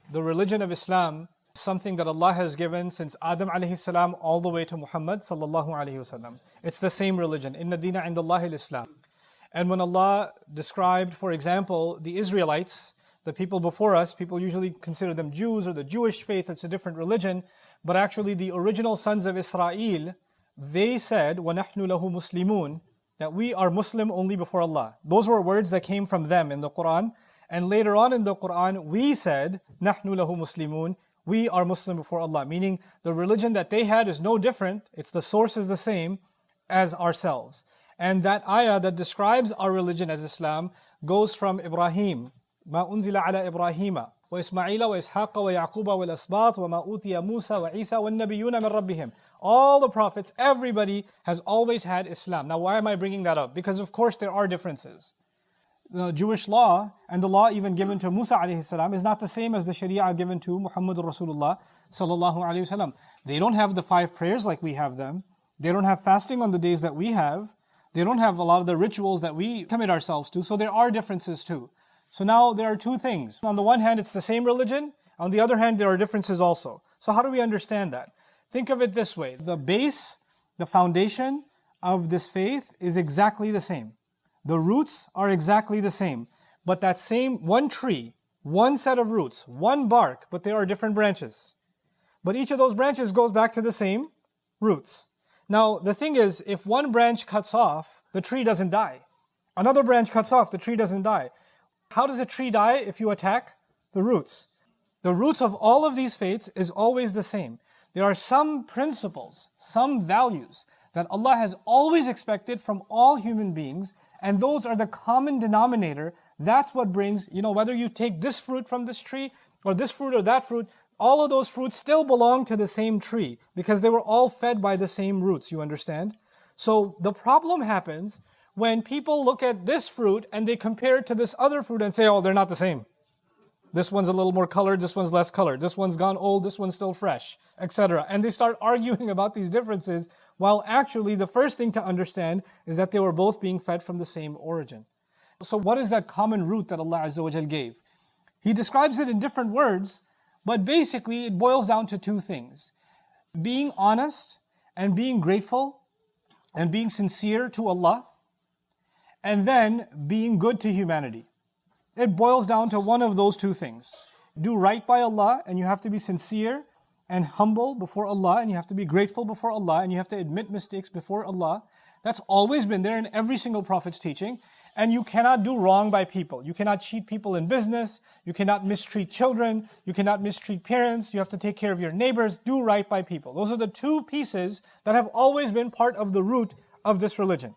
The religion of Islam is something that Allah has given since Adam alayhi salam all the way to Muhammad sallallahu alayhi wasallam. It's the same religion. Inna dina indallahi al-Islam. And when Allah described, for example, the Israelites, the people before us, people usually consider them Jews or the Jewish faith, it's a different religion. But actually the original sons of Israel, they said, وَنَحْنُ لَهُ مُسْلِمُونَ, that we are Muslim only before Allah. Those were words that came from them in the Quran. And later on in the Quran, we said, نَحْنُ لَهُ مُسْلِمُونَ, we are Muslim before Allah. Meaning the religion that they had is no different, it's the source is the same as ourselves. And that ayah that describes our religion as Islam goes from Ibrahim. مَا أُنزِلَ عَلَى إِبْرَاهِيمَ وَإِسْمَعِيلَ وَإِسْحَاقَ وَيَعْقُوبَ وَالْأَسْبَاطِ وَمَا أُوتِيَ مُوسَى وَعِيسَى وَالنَّبِيُّونَ مِنْ رَبِّهِمْ. All the prophets, everybody has always had Islam. Now why am I bringing that up? Because of course there are differences. The Jewish law and the law even given to Musa alayhi salam is not the same as the Sharia given to Muhammad Rasulullah sallallahu alayhi wasallam. They don't have the 5 prayers like we have them. They don't have fasting on the days that we have. They don't have a lot of the rituals that we commit ourselves to. So there are differences too. So now there are 2 things. On the one hand, it's the same religion. On the other hand, there are differences also. So how do we understand that? Think of it this way. The base, the foundation of this faith is exactly the same. The roots are exactly the same. But that same one tree, one set of roots, one bark, but there are different branches. But each of those branches goes back to the same roots. Now, the thing is, if one branch cuts off, the tree doesn't die. Another branch cuts off, the tree doesn't die. How does a tree die if you attack the roots? The roots of all of these faiths is always the same. There are some principles, some values that Allah has always expected from all human beings, and those are the common denominator. That's what brings, whether you take this fruit from this tree, or this fruit or that fruit, all of those fruits still belong to the same tree, because they were all fed by the same roots, you understand? So the problem happens when people look at this fruit and they compare it to this other fruit and say, oh, they're not the same. This one's a little more colored, this one's less colored, this one's gone old, this one's still fresh, etc. And they start arguing about these differences, while actually the first thing to understand is that they were both being fed from the same origin. So what is that common root that Allah Azza wa Jal gave? He describes it in different words, but basically it boils down to 2 things. Being honest and being grateful and being sincere to Allah, and then being good to humanity. It boils down to one of those 2 things. Do right by Allah, and you have to be sincere and humble before Allah, and you have to be grateful before Allah, and you have to admit mistakes before Allah. That's always been there in every single prophet's teaching. And you cannot do wrong by people. You cannot cheat people in business. You cannot mistreat children. You cannot mistreat parents. You have to take care of your neighbors. Do right by people. Those are the 2 pieces that have always been part of the root of this religion.